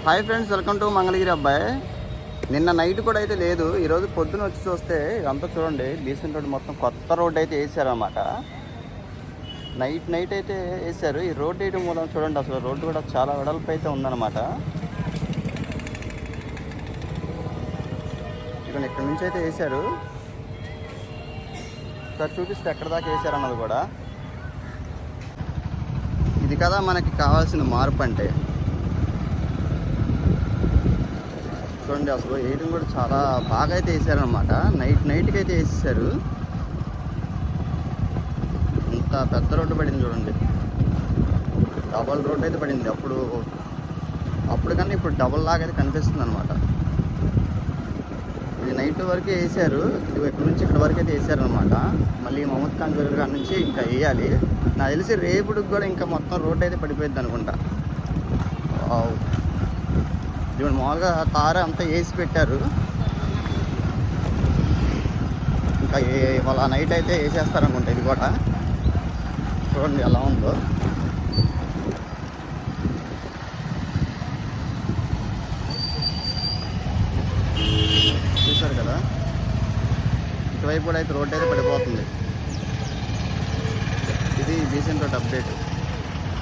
Hi friends, welcome to Mangalagiri అబ్బాయి. నిన్న night కూడా అయితే లేదు, ఈరోజు పొద్దున వచ్చి చూస్తే ఇదంతా చూడండి బీసెంట్ రోడ్ మొత్తం కొత్త రోడ్ అయితే వేసారన్నమాట. నైట్ అయితే వేసారు. ఈ రోడ్ వేయడం మూలం చూడండి అసలు రోడ్డు కూడా చాలా వెడల్పు అయితే ఉందన్నమాట. ఇక్కడ నుంచి అయితే వేసారు. సార్ చూపిస్తే ఎక్కడ దాకా వేసారు అన్నది కూడా. ఇది కదా మనకి కావాల్సిన మార్పు అంటే. చూడండి అసలు వేయడం కూడా చాలా బాగా అయితే వేసారనమాట. నైట్కి అయితే వేసేసారు. ఇంత పెద్ద రోడ్డు పడింది చూడండి, డబల్ రోడ్డు అయితే పడింది. అప్పుడు కన్నా ఇప్పుడు డబల్ లాగా అయితే కనిపిస్తుంది అనమాట. ఇది నైట్ వరకే వేసారు. ఇది ఇక్కడ నుంచి ఇక్కడ వరకు అయితే వేసారనమాట. మళ్ళీ మహమ్మద్ ఖాన్ జరుగురు కాడ నుంచి ఇంకా వేయాలి. నాకు తెలిసి రేపుడికి కూడా ఇంకా మొత్తం రోడ్డు అయితే పడిపోయింది అనుకుంటా. ఇప్పుడు మామూలుగా తార అంతా వేసి పెట్టారు. ఇంకా వాళ్ళ నైట్ అయితే వేసేస్తారనుకుంటా. ఇది కూడా చూడండి ఎలా ఉందో. చూసారు కదా, ఇటువైపు కూడా అయితే రోడ్డు అయితే పడిపోతుంది. ఇది బీసెంట్ రోడ్ అప్డేట్.